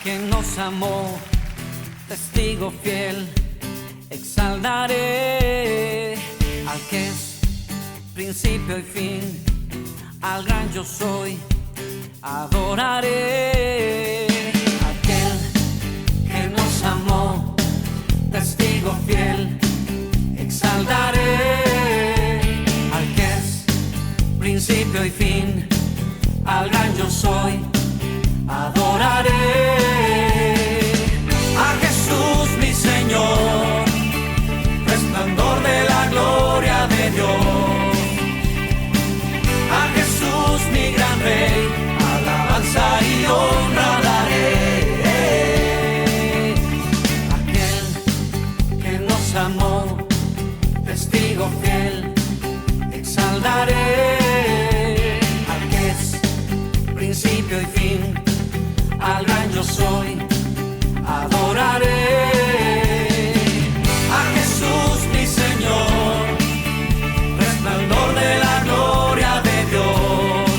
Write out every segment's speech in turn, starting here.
que nos amó, testigo fiel, exaltaré al que es principio y fin, al gran yo soy, adoraré aquel que nos amó, testigo fiel, exaltaré al que es principio y fin, al gran yo soy, adoraré a Jesús mi Señor, resplandor de la gloria de Dios, a Jesús mi gran Rey, alabanza y honra daré, aquel que nos amó, testigo fiel, exaltaré al que es principio y fin, al gran yo soy, adoraré a Jesús mi Señor, resplandor de la gloria de Dios,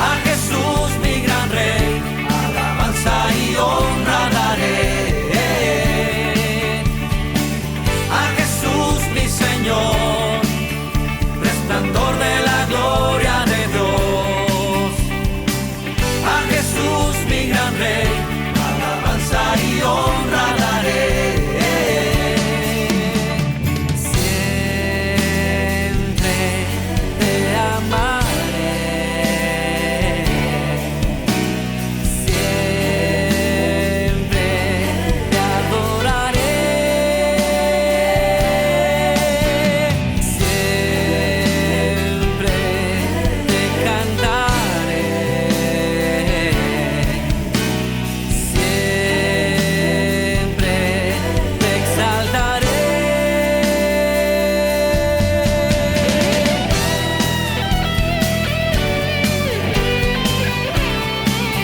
a Jesús mi gran Rey, alabanza y honra daré, a Jesús mi Señor, resplandor de la gloria de Dios, a Jesús mi gran Rey, alabanza y honra daré. Siempre te amaré, siempre te adoraré, siempre te cantaré, siempre te exaltaré.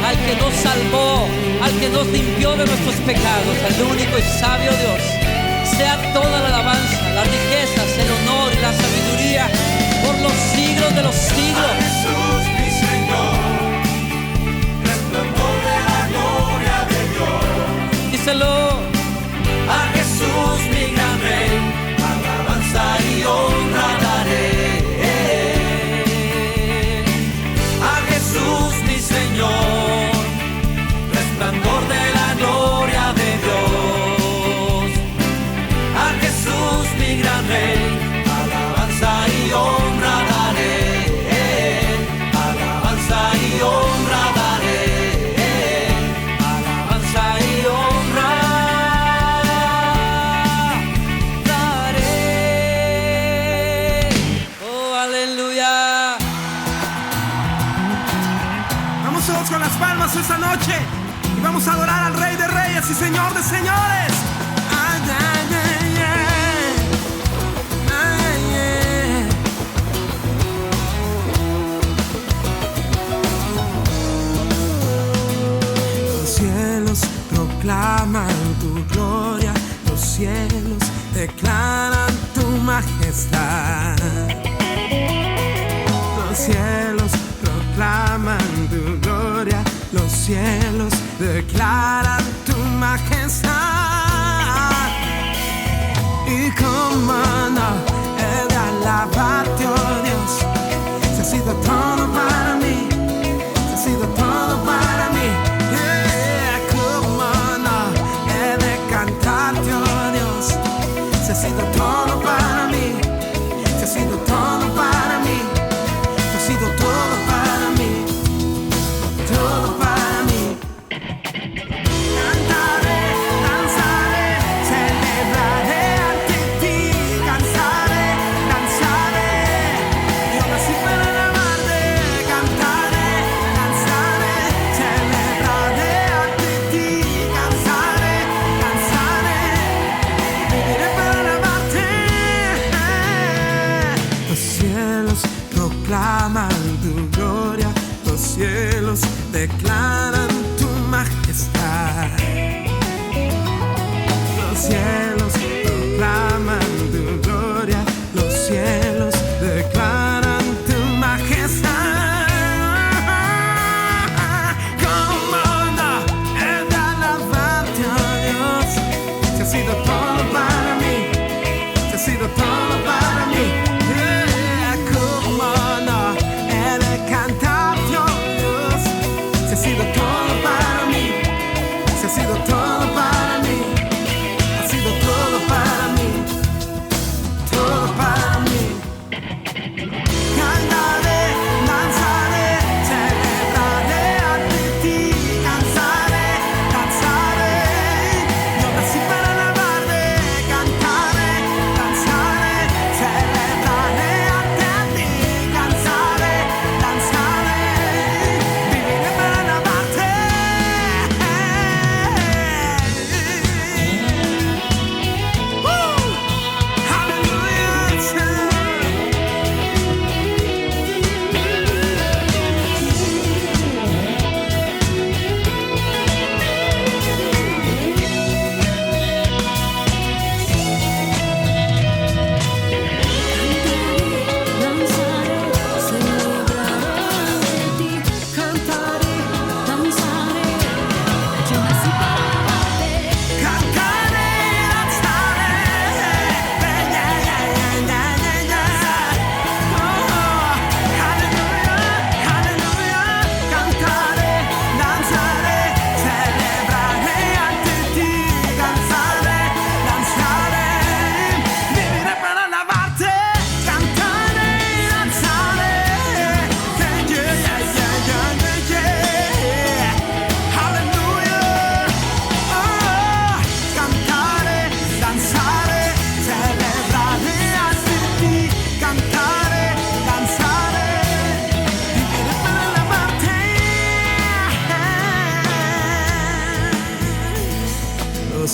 Al que nos salvó, al que nos limpió de nuestros pecados, al único y sabio Dios, sea toda la alabanza, las riquezas, el honor y la sabiduría por los siglos de los siglos. Jesús mi Señor, resplandor de la gloria de Dios, Díselo. a Jesús mi gran Rey, alabanza y honra daré, a Jesús mi Señor, resplandor de la gloria de Dios, a Jesús mi gran Rey, alabanza y honra daré, alabanza y honra daré, alabanza y honra daré. Oh, aleluya. Vamos todos con las palmas esta noche y vamos a adorar al Rey de Reyes y Señor de Señores. Ay, ay, ay, ay. Ay, ay. Los cielos proclaman tu gloria, los cielos declaran tu majestad. Los cielos proclaman tu gloria, los cielos declaran tu majestad. Y cómo no he de alabarte, oh Dios, si ha sido todo para mí, si ha sido todo para mí. Yeah, cómo no he de cantarte, oh Dios, si ha sido todo para mí, si ha sido todo para mí. Ha sido todo para mí, todo para mí. Cantaré, danzaré, celebraré ante ti. Cansaré, danzaré, yo nací para alabarte. Cantaré, danzaré, celebraré ante ti. Cansaré, danzaré, viviré para alabarte. Los cielos proclaman tu gloria, los cielos declaran tu majestad. Los cielos proclaman tu gloria, los cielos declaran tu majestad. Como no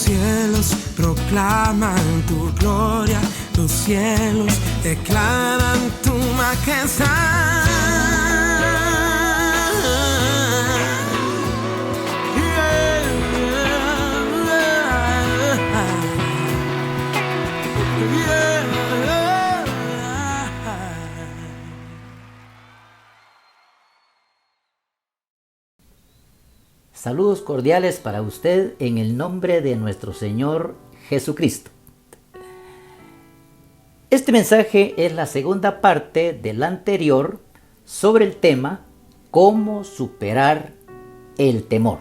cielos proclaman tu gloria, los cielos declaran tu majestad. Saludos cordiales para usted en el nombre de nuestro Señor Jesucristo. Este mensaje es la segunda parte del anterior sobre el tema cómo superar el temor.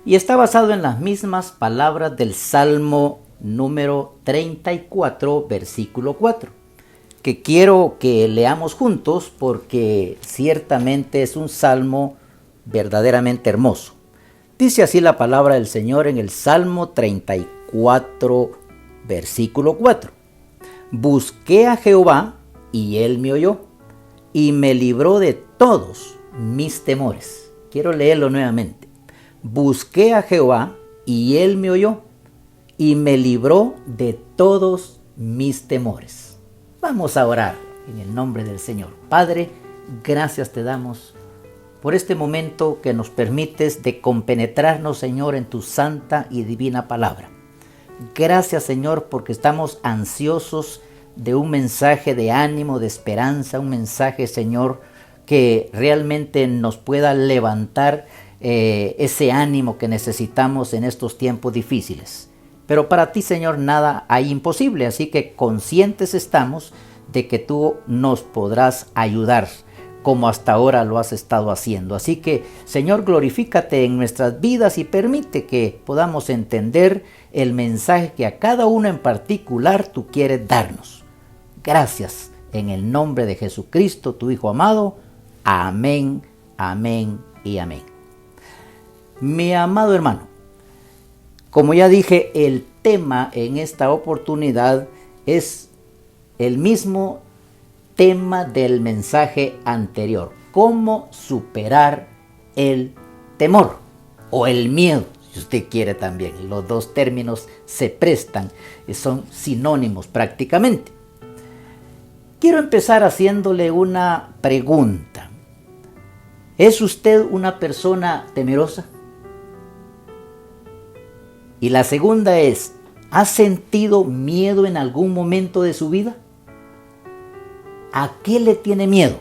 Y está basado en las mismas palabras del Salmo número 34, versículo 4, que quiero que leamos juntos porque ciertamente es un salmo verdaderamente hermoso. Dice así la palabra del Señor en el Salmo 34, versículo 4. Busqué a Jehová y Él me oyó y me libró de todos mis temores. Quiero leerlo nuevamente. Busqué a Jehová y Él me oyó y me libró de todos mis temores. Vamos a orar en el nombre del Señor. Padre, gracias te damos por este momento que nos permites de compenetrarnos, Señor, en tu santa y divina palabra. Gracias, Señor, porque estamos ansiosos de un mensaje de ánimo, de esperanza, un mensaje, Señor, que realmente nos pueda levantar ese ánimo que necesitamos en estos tiempos difíciles. Pero para ti, Señor, nada hay imposible, así que conscientes estamos de que tú nos podrás ayudar, como hasta ahora lo has estado haciendo. Así que, Señor, glorifícate en nuestras vidas y permite que podamos entender el mensaje que a cada uno en particular tú quieres darnos. Gracias, en el nombre de Jesucristo, tu Hijo amado. Amén, amén y amén. Mi amado hermano, como ya dije, el tema en esta oportunidad es el mismo tema del mensaje anterior: cómo superar el temor o el miedo, si usted quiere también. Los dos términos se prestan, son sinónimos prácticamente. Quiero empezar haciéndole una pregunta. ¿Es usted una persona temerosa? Y la segunda es, ¿ha sentido miedo en algún momento de su vida? ¿A qué le tiene miedo?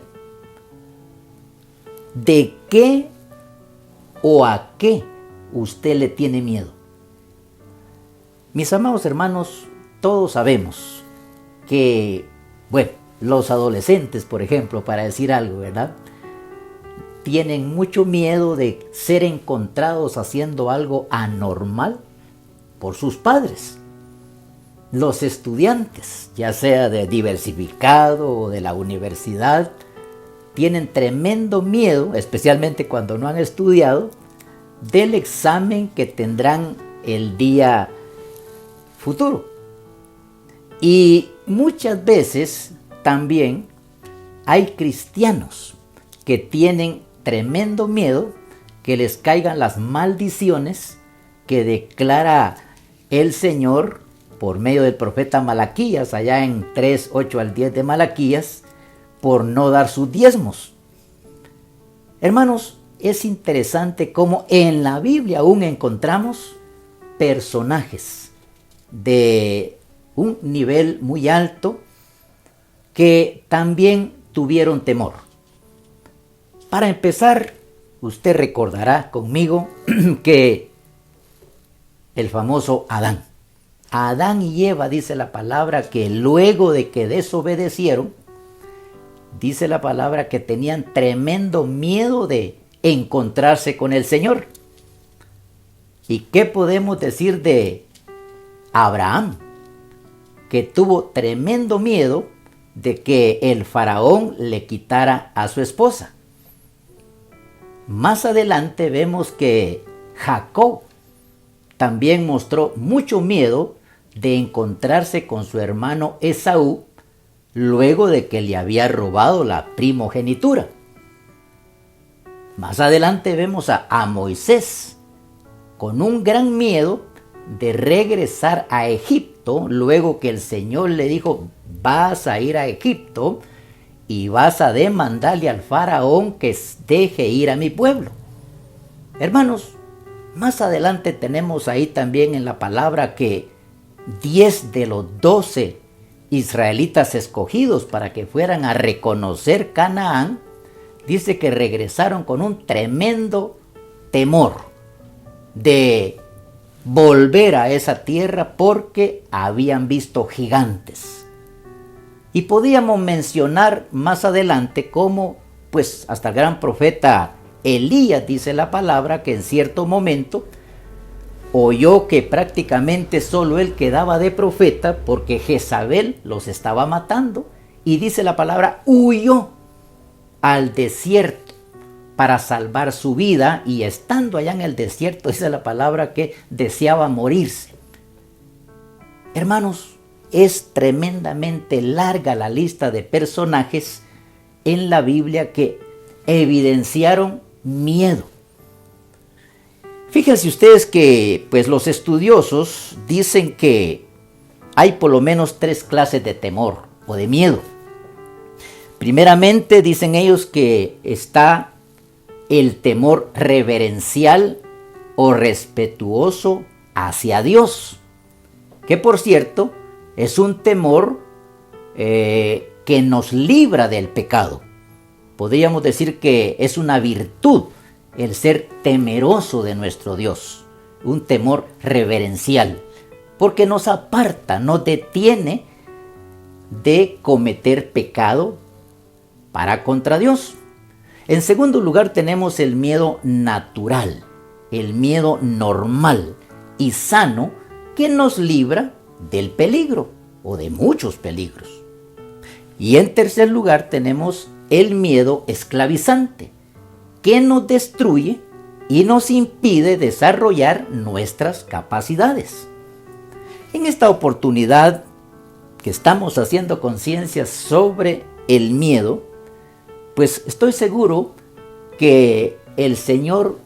¿De qué o a qué usted le tiene miedo? Mis amados hermanos, todos sabemos que, los adolescentes, por ejemplo, para decir algo, ¿verdad?, tienen mucho miedo de ser encontrados haciendo algo anormal por sus padres. Los estudiantes, ya sea de diversificado o de la universidad, tienen tremendo miedo, especialmente cuando no han estudiado, del examen que tendrán el día futuro. Y muchas veces también hay cristianos que tienen tremendo miedo que les caigan las maldiciones que declara el Señor por medio del profeta Malaquías, allá en 3, 8 al 10 de Malaquías, por no dar sus diezmos. Hermanos, es interesante cómo en la Biblia aún encontramos personajes de un nivel muy alto que también tuvieron temor. Para empezar, usted recordará conmigo que el famoso Adán. Adán y Eva, dice la palabra, que luego de que desobedecieron, dice la palabra que tenían tremendo miedo de encontrarse con el Señor. ¿Y qué podemos decir de Abraham? Que tuvo tremendo miedo de que el faraón le quitara a su esposa. Más adelante vemos que Jacob también mostró mucho miedo de encontrarse con su hermano Esaú luego de que le había robado la primogenitura. Más adelante vemos a Moisés con un gran miedo de regresar a Egipto, luego que el Señor le dijo, vas a ir a Egipto y vas a demandarle al faraón que deje ir a mi pueblo. Hermanos, más adelante tenemos ahí también en la palabra que 10 de los 12 israelitas escogidos para que fueran a reconocer Canaán, dice que regresaron con un tremendo temor de volver a esa tierra porque habían visto gigantes. Y podíamos mencionar más adelante cómo, pues hasta el gran profeta Elías, dice la palabra, que en cierto momento oyó que prácticamente solo él quedaba de profeta porque Jezabel los estaba matando, y dice la palabra, huyó al desierto para salvar su vida, y estando allá en el desierto, dice la palabra que deseaba morirse. Hermanos, es tremendamente larga la lista de personajes en la Biblia que evidenciaron miedo. Fíjense ustedes que pues los estudiosos dicen que hay por lo menos 3 clases de temor o de miedo. Primeramente dicen ellos que está el temor reverencial o respetuoso hacia Dios, que por cierto es un temor que nos libra del pecado. Podríamos decir que es una virtud el ser temeroso de nuestro Dios, un temor reverencial, porque nos aparta, nos detiene de cometer pecado para contra Dios. En segundo lugar tenemos el miedo natural, el miedo normal y sano que nos libra del peligro o de muchos peligros. Y en tercer lugar tenemos el miedo esclavizante, que nos destruye y nos impide desarrollar nuestras capacidades. En esta oportunidad que estamos haciendo conciencia sobre el miedo, pues estoy seguro que el Señor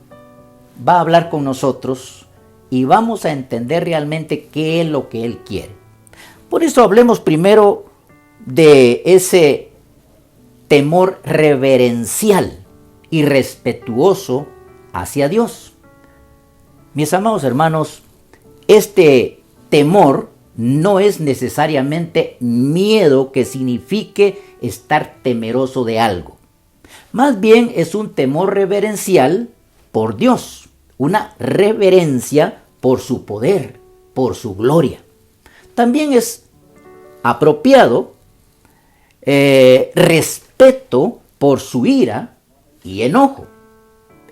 va a hablar con nosotros y vamos a entender realmente qué es lo que Él quiere. Por eso hablemos primero de ese temor reverencial y respetuoso hacia Dios. Mis amados hermanos, este temor no es necesariamente miedo que signifique estar temeroso de algo. Más bien es un temor reverencial por Dios, una reverencia por su poder, por su gloria. También es apropiado respeto por su ira y enojo.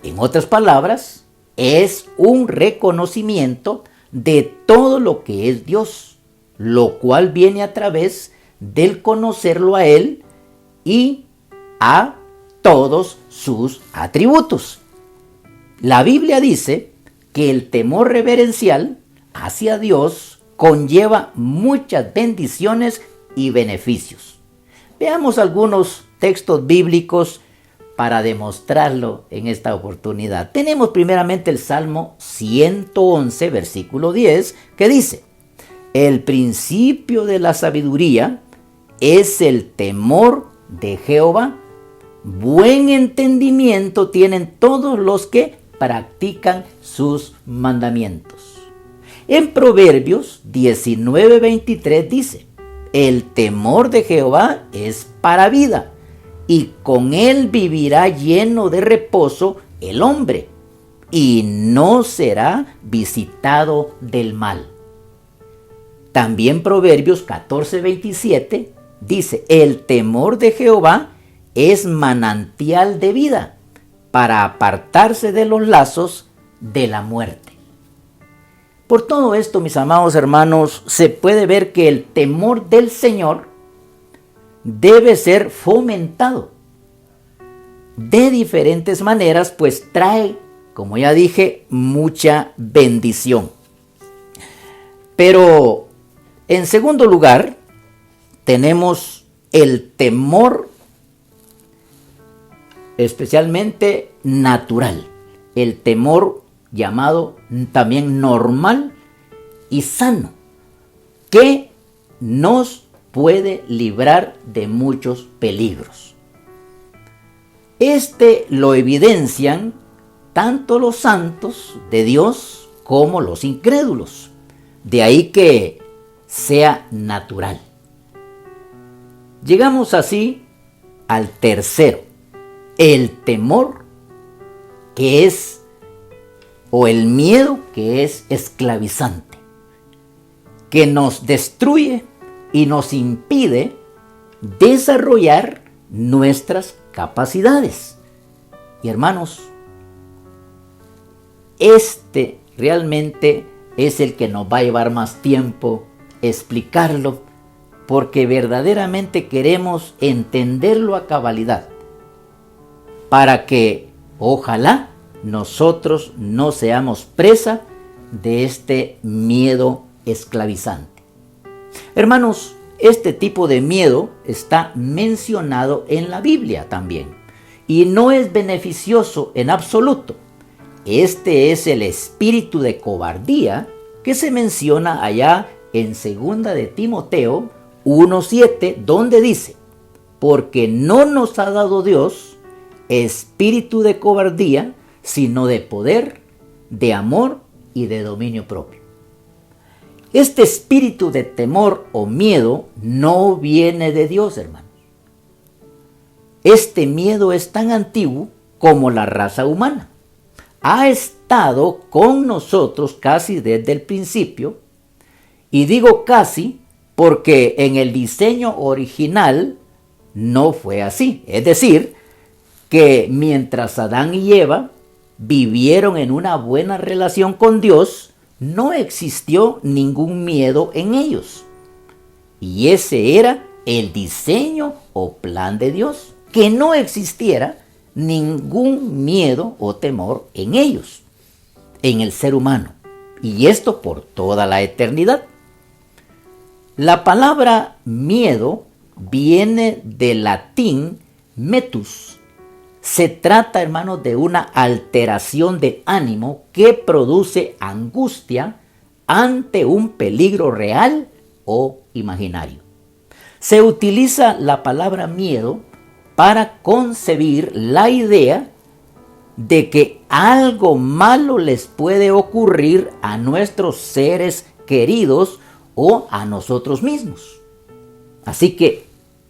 En otras palabras, es un reconocimiento de todo lo que es Dios, lo cual viene a través del conocerlo a Él y a todos sus atributos. La Biblia dice que el temor reverencial hacia Dios conlleva muchas bendiciones y beneficios. Veamos algunos textos bíblicos para demostrarlo en esta oportunidad. Tenemos primeramente el Salmo 111, versículo 10, que dice: el principio de la sabiduría es el temor de Jehová. Buen entendimiento tienen todos los que practican sus mandamientos. En Proverbios 19:23 dice: el temor de Jehová es para vida, y con él vivirá lleno de reposo el hombre, y no será visitado del mal. También Proverbios 14:27 dice: el temor de Jehová es manantial de vida, para apartarse de los lazos de la muerte. Por todo esto, mis amados hermanos, se puede ver que el temor del Señor debe ser fomentado de diferentes maneras, pues trae, como ya dije, mucha bendición. Pero en segundo lugar, tenemos el temor especialmente natural, el temor llamado también normal, y sano, que nos puede librar de muchos peligros. Este lo evidencian tanto los santos de Dios como los incrédulos. De ahí que sea natural. Llegamos así al tercero, el temor, que es, o el miedo, que es esclavizante, que nos destruye y nos impide desarrollar nuestras capacidades. Y hermanos, este realmente es el que nos va a llevar más tiempo explicarlo, porque verdaderamente queremos entenderlo a cabalidad, para que ojalá nosotros no seamos presa de este miedo esclavizante. Hermanos, este tipo de miedo está mencionado en la Biblia también, y no es beneficioso en absoluto. Este es el espíritu de cobardía que se menciona allá en 2 de Timoteo 1:7, donde dice: porque no nos ha dado Dios espíritu de cobardía, sino de poder, de amor y de dominio propio. Este espíritu de temor o miedo no viene de Dios, hermanos. Este miedo es tan antiguo como la raza humana. Ha estado con nosotros casi desde el principio, y digo casi porque en el diseño original no fue así. Es decir, que mientras Adán y Eva vivieron en una buena relación con Dios, no existió ningún miedo en ellos. Y ese era el diseño o plan de Dios, que no existiera ningún miedo o temor en ellos, en el ser humano, y esto por toda la eternidad. La palabra miedo viene del latín metus. Se trata, hermanos, de una alteración de ánimo que produce angustia ante un peligro real o imaginario. Se utiliza la palabra miedo para concebir la idea de que algo malo les puede ocurrir a nuestros seres queridos o a nosotros mismos. Así que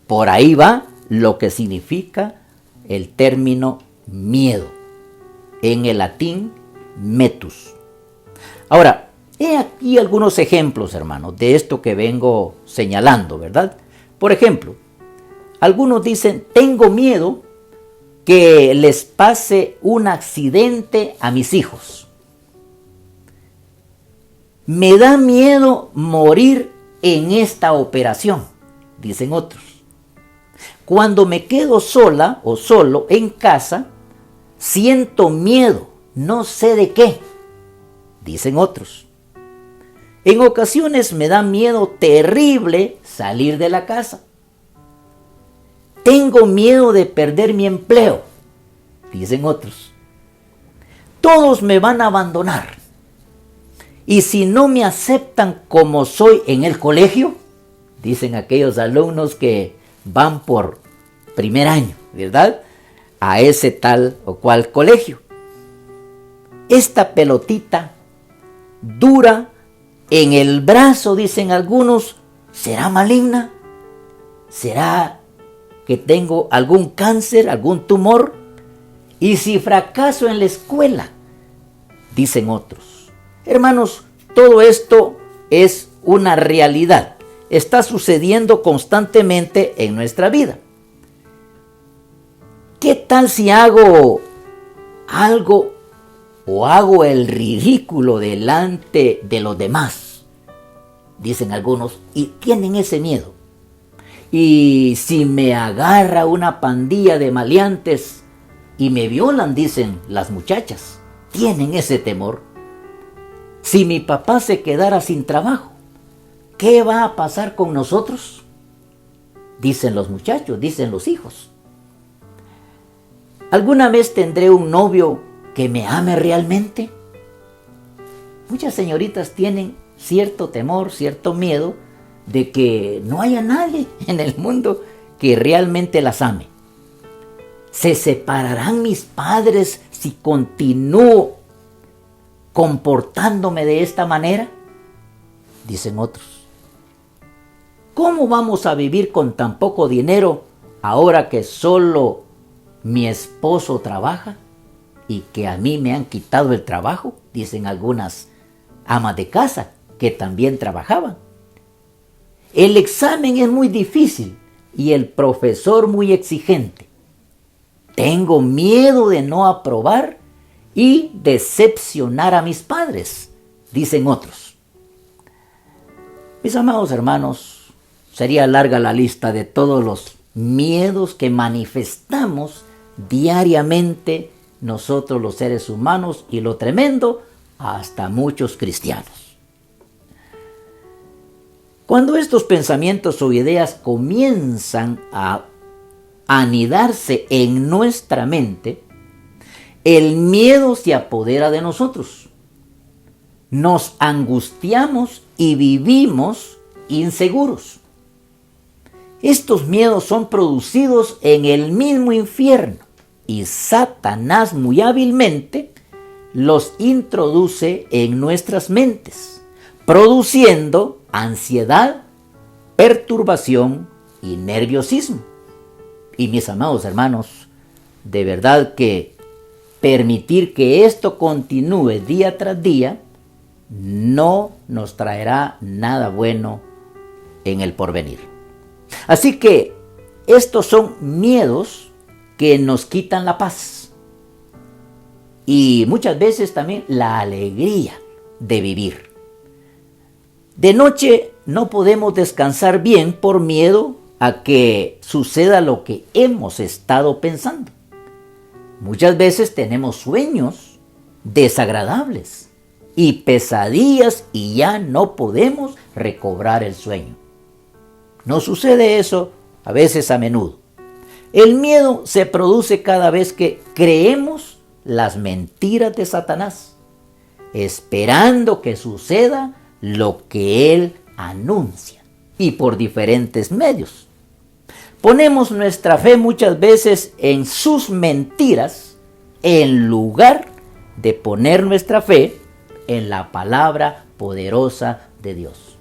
por ahí va lo que significa el término miedo, en el latín metus. Ahora, he aquí algunos ejemplos, hermanos, de esto que vengo señalando, ¿verdad? Por ejemplo, algunos dicen: tengo miedo que les pase un accidente a mis hijos. Me da miedo morir en esta operación, dicen otros. Cuando me quedo sola o solo en casa, siento miedo, no sé de qué, dicen otros. En ocasiones me da miedo terrible salir de la casa. Tengo miedo de perder mi empleo, dicen otros. Todos me van a abandonar. Y si no me aceptan como soy en el colegio, dicen aquellos alumnos que van por primer año, ¿verdad?, a ese tal o cual colegio. Esta pelotita dura en el brazo, dicen algunos, ¿será maligna? ¿Será que tengo algún cáncer, algún tumor? Y si fracaso en la escuela, dicen otros. Hermanos, todo esto es una realidad. Está sucediendo constantemente en nuestra vida. ¿Qué tal si hago algo o hago el ridículo delante de los demás? Dicen algunos, y tienen ese miedo. Y si me agarra una pandilla de maleantes y me violan, dicen las muchachas, tienen ese temor. Si mi papá se quedara sin trabajo, ¿qué va a pasar con nosotros? Dicen los muchachos, dicen los hijos. ¿Alguna vez tendré un novio que me ame realmente? Muchas señoritas tienen cierto temor, cierto miedo de que no haya nadie en el mundo que realmente las ame. ¿Se separarán mis padres si continúo comportándome de esta manera? Dicen otros. ¿Cómo vamos a vivir con tan poco dinero ahora que solo mi esposo trabaja y que a mí me han quitado el trabajo? Dicen algunas amas de casa que también trabajaban. El examen es muy difícil y el profesor muy exigente. Tengo miedo de no aprobar y decepcionar a mis padres, dicen otros. Mis amados hermanos, sería larga la lista de todos los miedos que manifestamos diariamente nosotros los seres humanos y lo tremendo, hasta muchos cristianos. Cuando estos pensamientos o ideas comienzan a anidarse en nuestra mente, el miedo se apodera de nosotros. Nos angustiamos y vivimos inseguros. Estos miedos son producidos en el mismo infierno y Satanás muy hábilmente los introduce en nuestras mentes, produciendo ansiedad, perturbación y nerviosismo. Y mis amados hermanos, de verdad que permitir que esto continúe día tras día no nos traerá nada bueno en el porvenir. Así que estos son miedos que nos quitan la paz y muchas veces también la alegría de vivir. De noche no podemos descansar bien por miedo a que suceda lo que hemos estado pensando. Muchas veces tenemos sueños desagradables y pesadillas y ya no podemos recobrar el sueño. ¿No sucede eso a veces a menudo? El miedo se produce cada vez que creemos las mentiras de Satanás, esperando que suceda lo que él anuncia y por diferentes medios. Ponemos nuestra fe muchas veces en sus mentiras en lugar de poner nuestra fe en la palabra poderosa de Dios.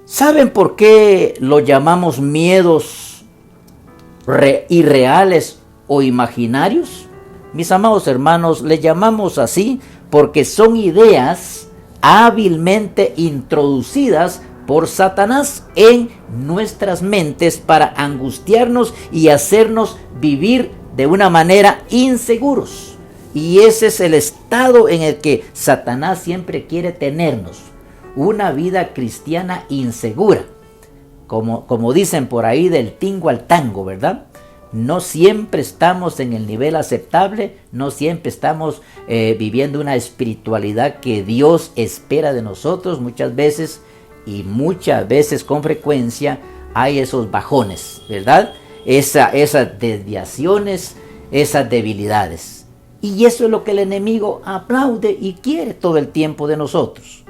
¿Saben por qué lo llamamos miedos irreales o imaginarios? Mis amados hermanos, le llamamos así porque son ideas hábilmente introducidas por Satanás en nuestras mentes para angustiarnos y hacernos vivir de una manera inseguros. Y ese es el estado en el que Satanás siempre quiere tenernos, una vida cristiana insegura. Como dicen por ahí, del tingo al tango, ¿verdad? No siempre estamos en el nivel aceptable, no siempre estamos viviendo una espiritualidad que Dios espera de nosotros. Muchas veces con frecuencia hay esos bajones, ¿verdad? Esas desviaciones, esas debilidades. Y eso es lo que el enemigo aplaude y quiere todo el tiempo de nosotros.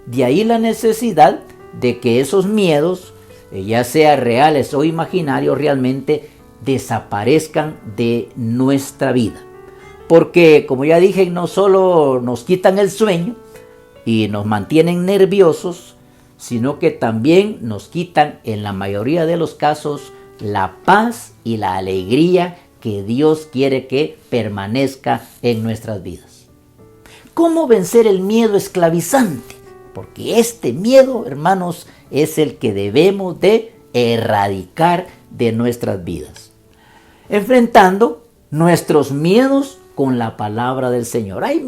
De ahí la necesidad de que esos miedos, ya sean reales o imaginarios, realmente desaparezcan de nuestra vida. Porque, como ya dije, no solo nos quitan el sueño y nos mantienen nerviosos, sino que también nos quitan, en la mayoría de los casos, la paz y la alegría que Dios quiere que permanezca en nuestras vidas. ¿Cómo vencer el miedo esclavizante? Porque este miedo, hermanos, es el que debemos de erradicar de nuestras vidas, enfrentando nuestros miedos con la palabra del Señor. Hay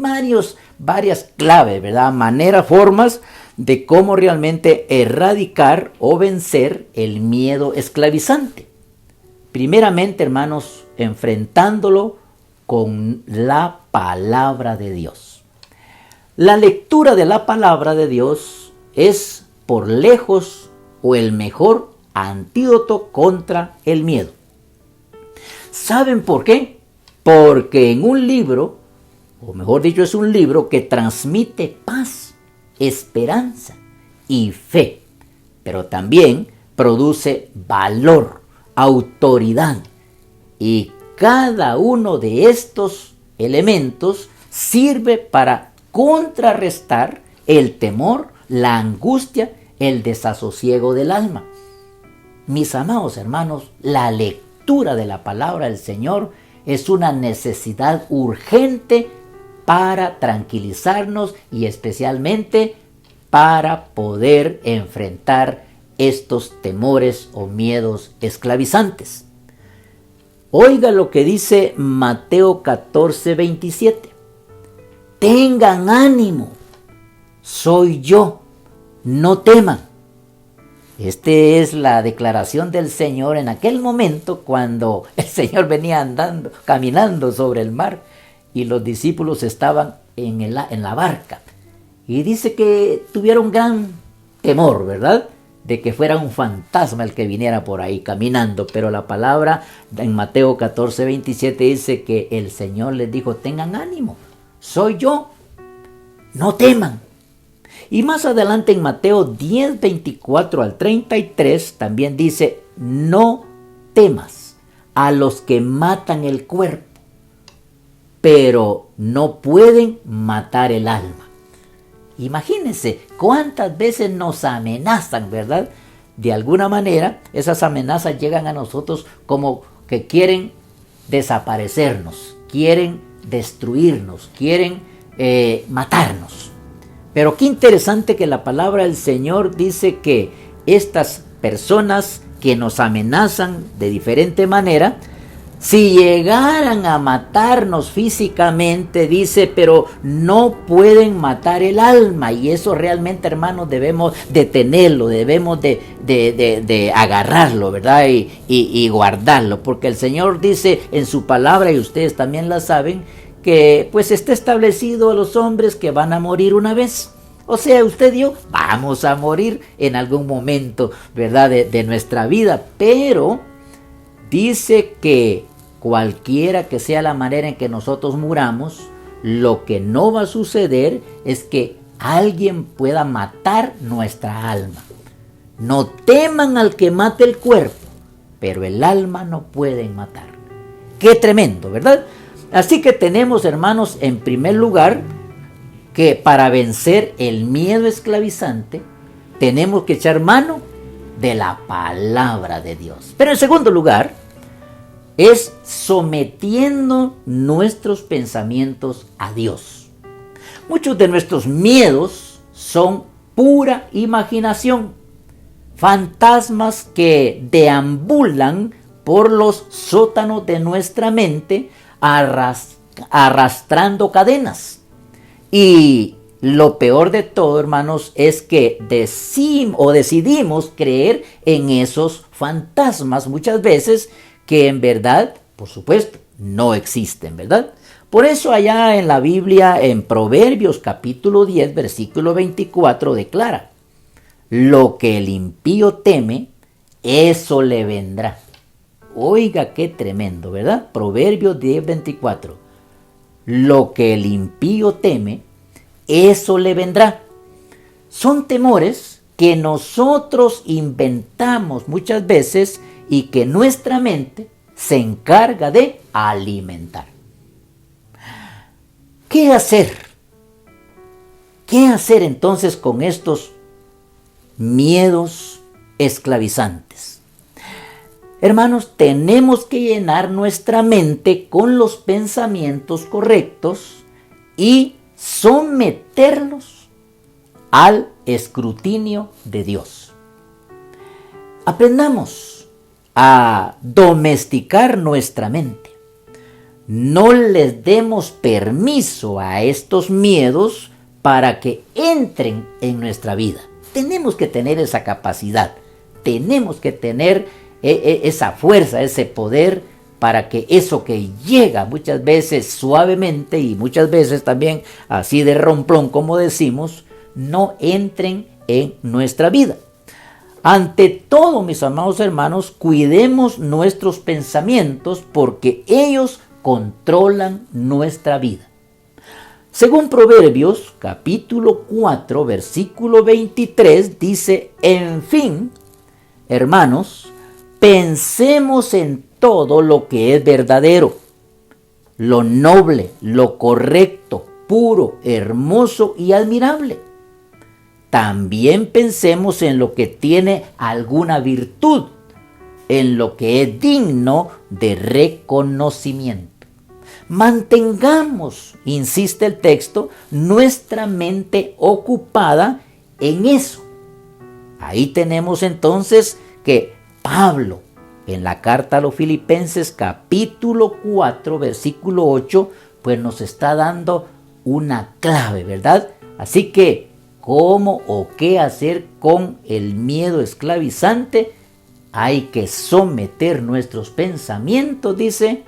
varias claves, ¿verdad? Formas de cómo realmente erradicar o vencer el miedo esclavizante. Primeramente, hermanos, enfrentándolo con la palabra de Dios. La lectura de la palabra de Dios es por lejos o el mejor antídoto contra el miedo. ¿Saben por qué? Porque en un libro, o mejor dicho, es un libro que transmite paz esperanza y fe, pero también produce valor, autoridad, y cada uno de estos elementos sirve para contrarrestar el temor, la angustia, el desasosiego del alma. Mis amados hermanos, la lectura de la palabra del Señor es una necesidad urgente para tranquilizarnos y especialmente para poder enfrentar estos temores o miedos esclavizantes. Oiga lo que dice Mateo 14:27. Tengan ánimo, soy yo, no teman. Esta es la declaración del Señor en aquel momento cuando el Señor venía caminando sobre el mar y los discípulos estaban en la barca. Y dice que tuvieron gran temor, ¿verdad?, de que fuera un fantasma el que viniera por ahí caminando. Pero la palabra en Mateo 14:27 dice que el Señor les dijo: tengan ánimo, soy yo, no teman. Y más adelante en Mateo 10:24 al 33 también dice: no temas a los que matan el cuerpo, pero no pueden matar el alma. Imagínense cuántas veces nos amenazan, ¿verdad? De alguna manera esas amenazas llegan a nosotros como que quieren desaparecernos, quieren destruirnos, quieren matarnos. Pero qué interesante que la palabra del Señor dice que estas personas que nos amenazan de diferente manera, si llegaran a matarnos físicamente, dice, pero no pueden matar el alma. Y eso realmente, hermanos, debemos detenerlo, debemos de agarrarlo, ¿verdad? Y guardarlo, porque el Señor dice en su palabra, y ustedes también la saben, que pues está establecido a los hombres que van a morir una vez. O sea, usted y yo vamos a morir en algún momento, ¿verdad?, de nuestra vida. Pero dice que cualquiera que sea la manera en que nosotros muramos, lo que no va a suceder es que alguien pueda matar nuestra alma. No teman al que mate el cuerpo, pero el alma no pueden matar. Qué tremendo, ¿verdad? Así que tenemos, hermanos, en primer lugar, que para vencer el miedo esclavizante, tenemos que echar mano de la palabra de Dios. Pero en segundo lugar, es sometiendo nuestros pensamientos a Dios. Muchos de nuestros miedos son pura imaginación, fantasmas que deambulan por los sótanos de nuestra mente arrastrando cadenas. Y lo peor de todo, hermanos, es que decidimos creer en esos fantasmas muchas veces que en verdad, por supuesto, no existen, ¿verdad? Por eso allá en la Biblia, en Proverbios capítulo 10, versículo 24, declara: lo que el impío teme, eso le vendrá. Oiga, qué tremendo, ¿verdad? Proverbios 10, 24. Lo que el impío teme, eso le vendrá. Son temores que nosotros inventamos muchas veces y que nuestra mente se encarga de alimentar. ¿Qué hacer? ¿Qué hacer entonces con estos miedos esclavizantes? Hermanos, tenemos que llenar nuestra mente con los pensamientos correctos y someterlos al escrutinio de Dios. Aprendamos a domesticar nuestra mente. No les demos permiso a estos miedos para que entren en nuestra vida. Tenemos que tener esa capacidad, tenemos que tener esa fuerza, ese poder para que eso que llega muchas veces suavemente y muchas veces también así de romplón como decimos, no entren en nuestra vida. Ante todo, mis amados hermanos, cuidemos nuestros pensamientos porque ellos controlan nuestra vida. Según Proverbios capítulo 4 versículo 23 dice: en fin, hermanos, pensemos en todo lo que es verdadero, lo noble, lo correcto, puro, hermoso y admirable. También pensemos en lo que tiene alguna virtud, en lo que es digno de reconocimiento. Mantengamos, insiste el texto, nuestra mente ocupada en eso. Ahí tenemos entonces que Pablo, en la carta a los Filipenses capítulo 4 versículo 8, pues nos está dando una clave, ¿verdad? Así que, ¿cómo o qué hacer con el miedo esclavizante? Hay que someter nuestros pensamientos, dice,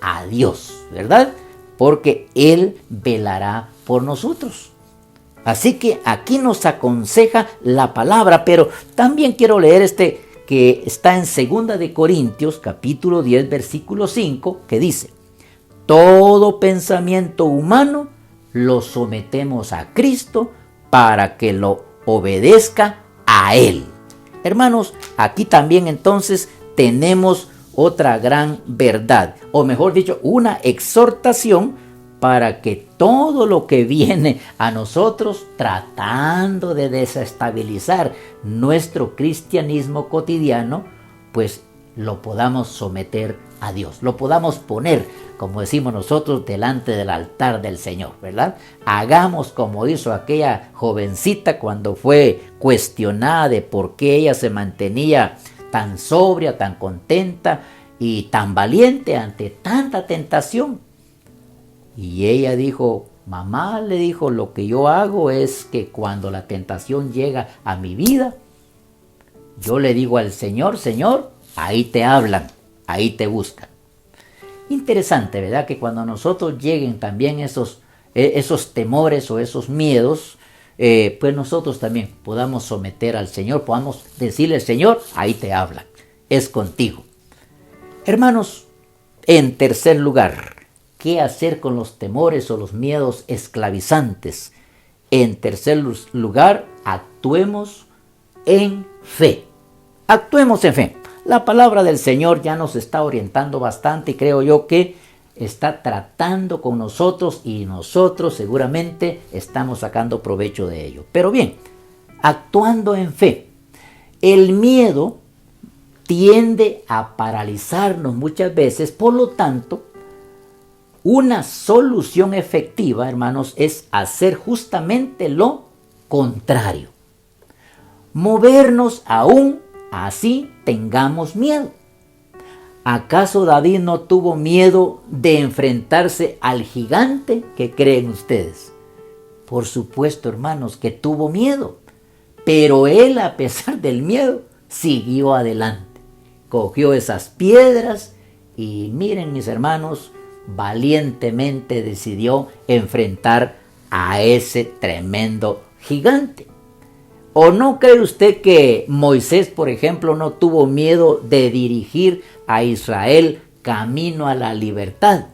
a Dios, ¿verdad? Porque Él velará por nosotros. Así que aquí nos aconseja la palabra, pero también quiero leer que está en 2 de Corintios, capítulo 10, versículo 5, que dice: todo pensamiento humano lo sometemos a Cristo para que lo obedezca a Él. Hermanos, aquí también entonces tenemos otra gran verdad, o mejor dicho, una exhortación para que todo lo que viene a nosotros tratando de desestabilizar nuestro cristianismo cotidiano, pues lo podamos someter a Dios, lo podamos poner, como decimos nosotros, delante del altar del Señor, ¿verdad? Hagamos como hizo aquella jovencita cuando fue cuestionada de por qué ella se mantenía tan sobria, tan contenta y tan valiente ante tanta tentación. Y ella dijo: mamá, le dijo, lo que yo hago es que cuando la tentación llega a mi vida, yo le digo al Señor: Señor, ahí te hablan, ahí te buscan. Interesante, ¿verdad? Que cuando a nosotros lleguen también esos temores o esos miedos, pues nosotros también podamos someter al Señor, podamos decirle: Señor, ahí te hablan, es contigo. Hermanos, en tercer lugar, ¿qué hacer con los temores o los miedos esclavizantes? En tercer lugar, actuemos en fe. Actuemos en fe. La palabra del Señor ya nos está orientando bastante y creo yo que está tratando con nosotros y nosotros seguramente estamos sacando provecho de ello. Pero bien, actuando en fe, el miedo tiende a paralizarnos muchas veces, por lo tanto, una solución efectiva, hermanos, es hacer justamente lo contrario. Movernos aún así tengamos miedo. ¿Acaso David no tuvo miedo de enfrentarse al gigante? ¿Qué creen ustedes? Por supuesto, hermanos, que tuvo miedo. Pero él, a pesar del miedo, siguió adelante. Cogió esas piedras y miren, mis hermanos, valientemente decidió enfrentar a ese tremendo gigante. ¿O no cree usted que Moisés, por ejemplo, no tuvo miedo de dirigir a Israel camino a la libertad?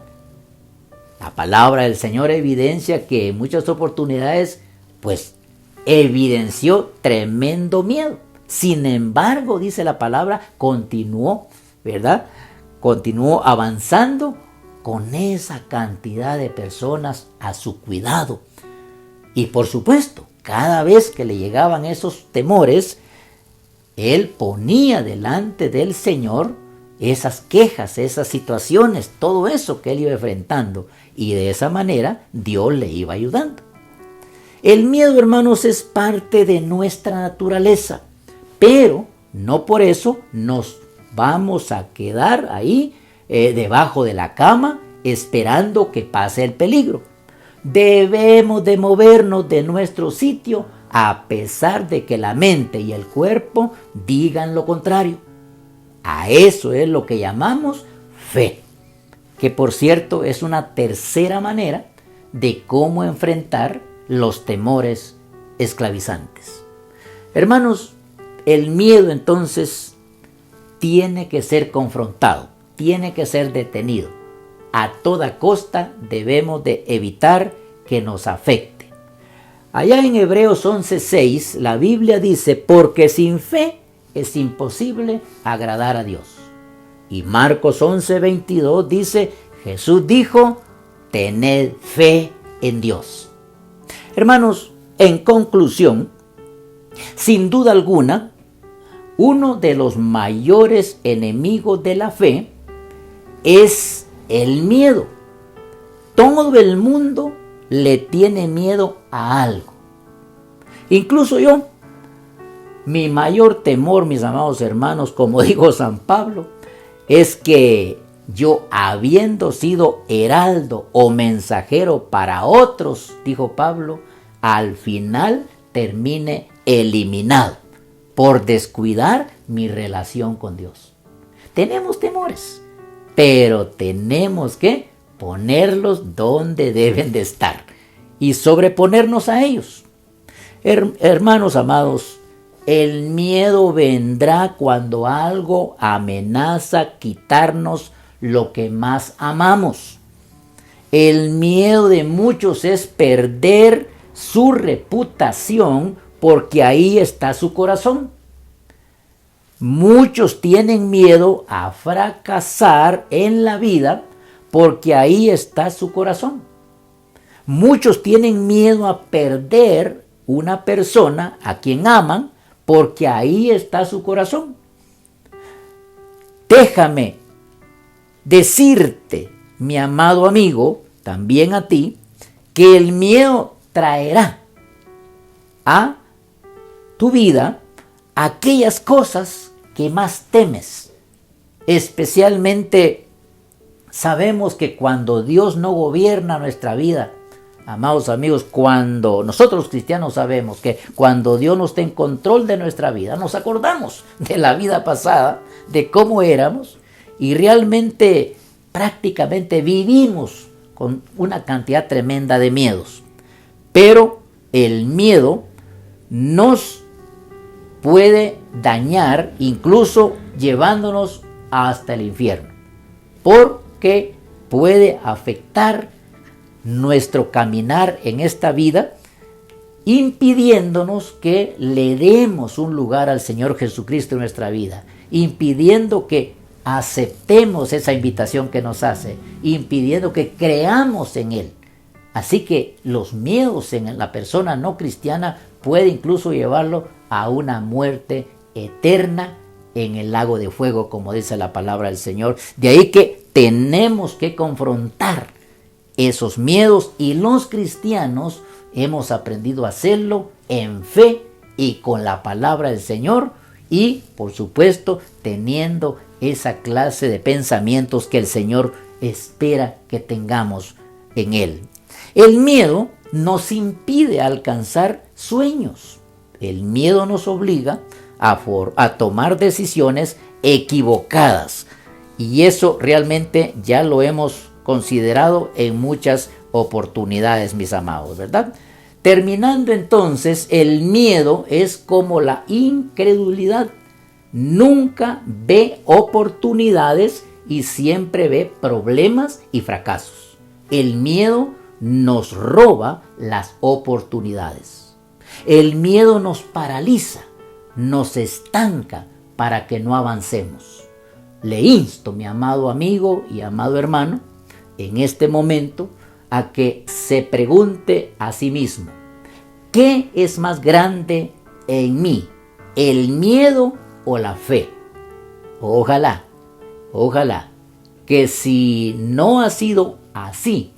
La palabra del Señor evidencia que en muchas oportunidades, pues, evidenció tremendo miedo. Sin embargo, dice la palabra, continuó, ¿verdad? Continuó avanzando con esa cantidad de personas a su cuidado. Y por supuesto, cada vez que le llegaban esos temores, él ponía delante del Señor esas quejas, esas situaciones, todo eso que él iba enfrentando. Y de esa manera Dios le iba ayudando. El miedo, hermanos, es parte de nuestra naturaleza. Pero no por eso nos vamos a quedar ahí debajo de la cama esperando que pase el peligro. Debemos de movernos de nuestro sitio a pesar de que la mente y el cuerpo digan lo contrario. A eso es lo que llamamos fe, que por cierto es una tercera manera de cómo enfrentar los temores esclavizantes. Hermanos, el miedo entonces tiene que ser confrontado, tiene que ser detenido. A toda costa debemos de evitar que nos afecte. Allá en Hebreos 11:6 la Biblia dice, porque sin fe es imposible agradar a Dios. Y Marcos 11:22 dice, Jesús dijo, tened fe en Dios. Hermanos, en conclusión, sin duda alguna, uno de los mayores enemigos de la fe es el miedo. Todo el mundo le tiene miedo a algo. Incluso yo. Mi mayor temor, mis amados hermanos, como dijo San Pablo, es que yo, habiendo sido heraldo o mensajero para otros, dijo Pablo, al final termine eliminado por descuidar mi relación con Dios. Tenemos temores, pero tenemos que ponerlos donde deben de estar y sobreponernos a ellos. Hermanos amados, el miedo vendrá cuando algo amenaza quitarnos lo que más amamos. El miedo de muchos es perder su reputación porque ahí está su corazón. Muchos tienen miedo a fracasar en la vida porque ahí está su corazón. Muchos tienen miedo a perder una persona a quien aman porque ahí está su corazón. Déjame decirte, mi amado amigo, también a ti, que el miedo traerá a tu vida aquellas cosas que más temes. Especialmente sabemos que cuando Dios no gobierna nuestra vida, amados amigos, cuando nosotros los cristianos sabemos que cuando Dios no está en control de nuestra vida, nos acordamos de la vida pasada, de cómo éramos, y realmente prácticamente vivimos con una cantidad tremenda de miedos. Pero el miedo nos puede dañar, incluso llevándonos hasta el infierno, porque puede afectar nuestro caminar en esta vida, impidiéndonos que le demos un lugar al Señor Jesucristo en nuestra vida, impidiendo que aceptemos esa invitación que nos hace, impidiendo que creamos en Él. Así que los miedos en la persona no cristiana puede incluso llevarlo a una muerte eterna en el lago de fuego, como dice la palabra del Señor. De ahí que tenemos que confrontar esos miedos, y los cristianos hemos aprendido a hacerlo en fe y con la palabra del Señor, y por supuesto teniendo esa clase de pensamientos que el Señor espera que tengamos en Él. El miedo nos impide alcanzar sueños. El miedo nos obliga a tomar decisiones equivocadas, y eso realmente ya lo hemos considerado en muchas oportunidades, mis amados, ¿verdad? Terminando entonces, el miedo es como la incredulidad. Nunca ve oportunidades y siempre ve problemas y fracasos. El miedo nos roba las oportunidades. El miedo nos paraliza, nos estanca para que no avancemos. Le insto, mi amado amigo y amado hermano, en este momento, a que se pregunte a sí mismo, ¿qué es más grande en mí? ¿El miedo o la fe? Ojalá que si no ha sido así,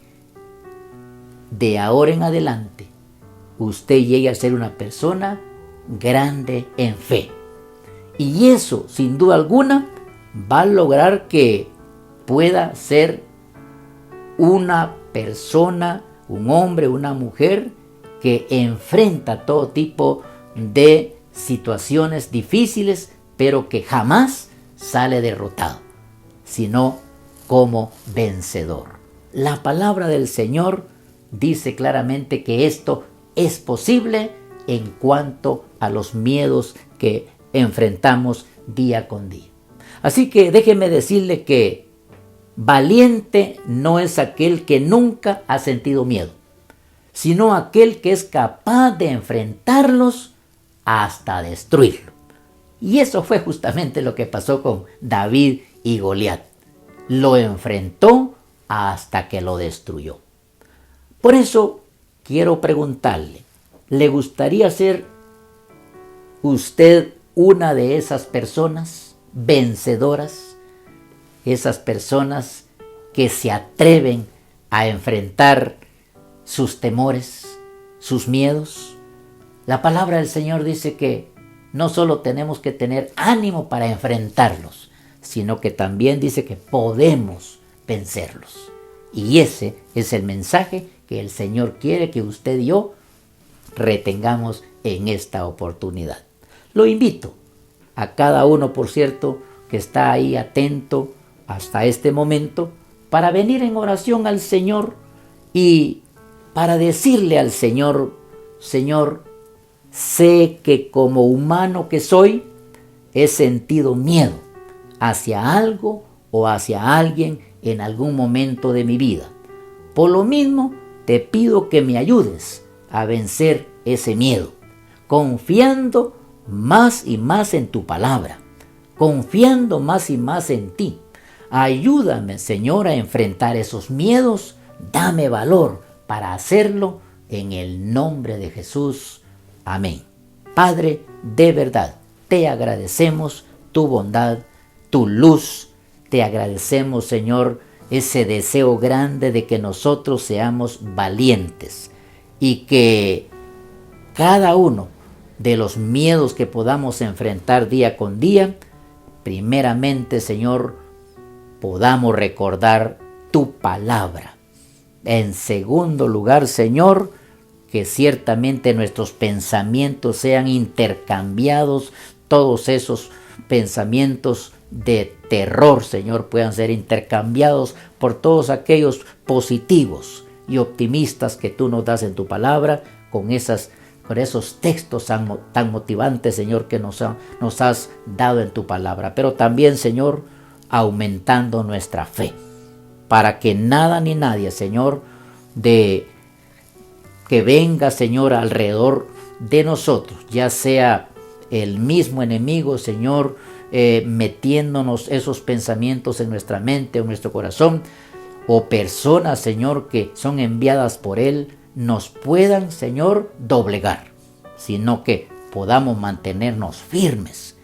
de ahora en adelante, usted llegue a ser una persona grande en fe. Y eso, sin duda alguna, va a lograr que pueda ser una persona, un hombre, una mujer que enfrenta todo tipo de situaciones difíciles, pero que jamás sale derrotado, sino como vencedor. La palabra del Señor dice claramente que esto es posible en cuanto a los miedos que enfrentamos día con día. Así que déjeme decirle que valiente no es aquel que nunca ha sentido miedo, sino aquel que es capaz de enfrentarlos hasta destruirlo. Y eso fue justamente lo que pasó con David y Goliat. Lo enfrentó hasta que lo destruyó. Por eso quiero preguntarle, ¿le gustaría ser usted una de esas personas vencedoras? Esas personas que se atreven a enfrentar sus temores, sus miedos. La palabra del Señor dice que no solo tenemos que tener ánimo para enfrentarlos, sino que también dice que podemos vencerlos. Y ese es el mensaje que el Señor quiere que usted y yo retengamos en esta oportunidad. Lo invito a cada uno, por cierto, que está ahí atento hasta este momento, para venir en oración al Señor y para decirle al Señor: Señor, sé que como humano que soy, he sentido miedo hacia algo o hacia alguien en algún momento de mi vida. Por lo mismo, te pido que me ayudes a vencer ese miedo, confiando más y más en tu palabra, confiando más y más en ti. Ayúdame, Señor, a enfrentar esos miedos. Dame valor para hacerlo en el nombre de Jesús. Amén. Padre, de verdad, te agradecemos tu bondad, tu luz. Te agradecemos, Señor, ese deseo grande de que nosotros seamos valientes y que cada uno de los miedos que podamos enfrentar día con día, primeramente, Señor, podamos recordar tu palabra. En segundo lugar, Señor, que ciertamente nuestros pensamientos sean intercambiados, todos esos pensamientos de terror, Señor, puedan ser intercambiados por todos aquellos positivos y optimistas que tú nos das en tu palabra, con esos textos tan motivantes, Señor, que nos has dado en tu palabra. Pero también, Señor, aumentando nuestra fe, para que nada ni nadie, Señor, de que venga, Señor, alrededor de nosotros, ya sea el mismo enemigo, Señor, metiéndonos esos pensamientos en nuestra mente o en nuestro corazón, o personas, Señor, que son enviadas por Él, nos puedan, Señor, doblegar, sino que podamos mantenernos firmes.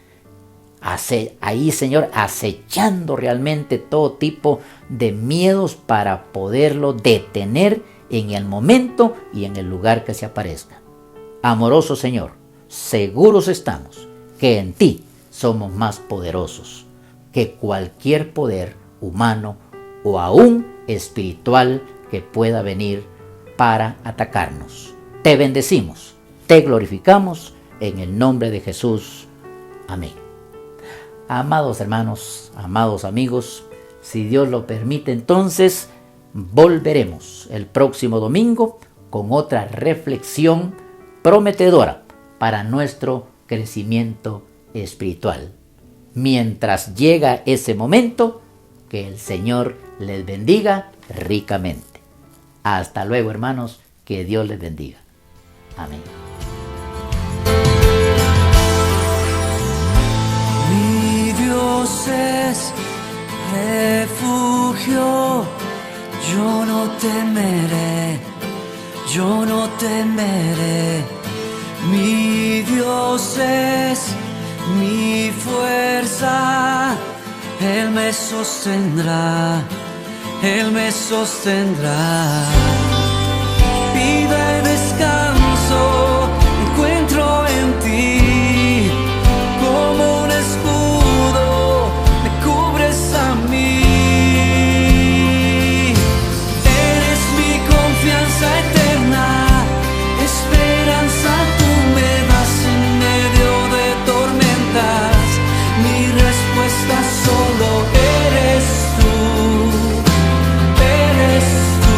Ahí, Señor, acechando realmente todo tipo de miedos para poderlo detener en el momento y en el lugar que se aparezca. Amoroso Señor, seguros estamos que en ti somos más poderosos que cualquier poder humano o aún espiritual que pueda venir para atacarnos. Te bendecimos, te glorificamos en el nombre de Jesús. Amén. Amados hermanos, amados amigos, si Dios lo permite, entonces volveremos el próximo domingo con otra reflexión prometedora para nuestro crecimiento espiritual. Mientras llega ese momento, que el Señor les bendiga ricamente. Hasta luego, hermanos, que Dios les bendiga. Amén. Dios es refugio, yo no temeré, yo no temeré. Mi Dios es mi fuerza, Él me sostendrá, Él me sostendrá. Vida y descanso encuentro en ti, como un escudo me cubres a mí. Eres mi confianza eterna, esperanza tú me das en medio de tormentas. Mi respuesta solo eres tú, eres tú.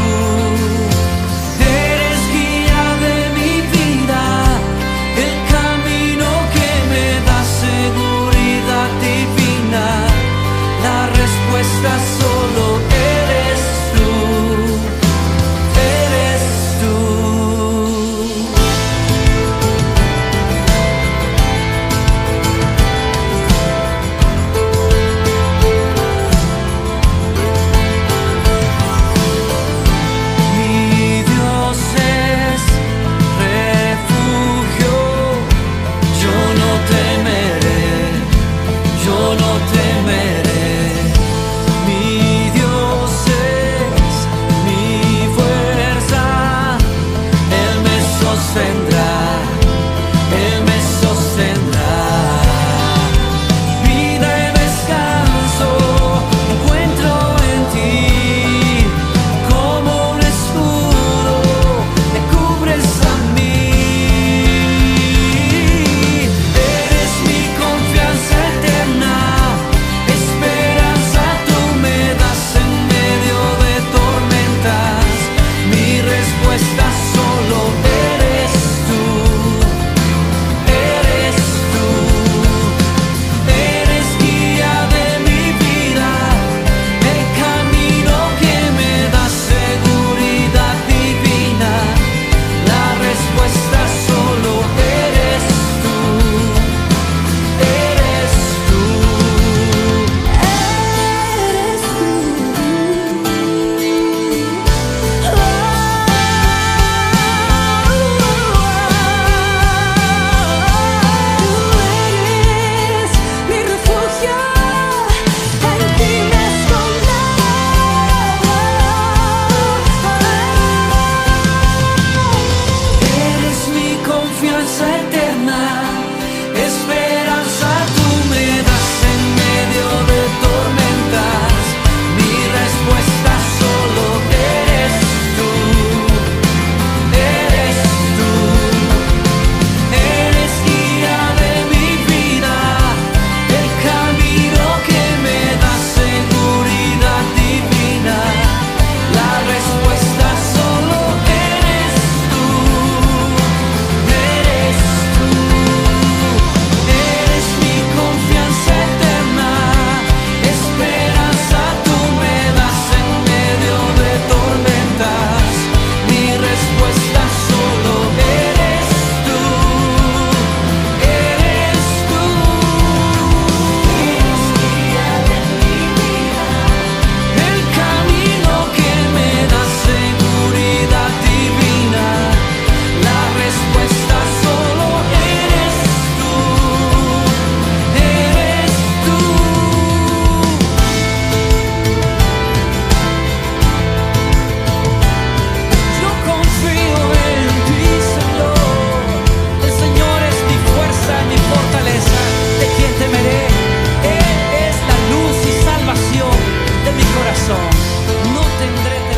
no tendré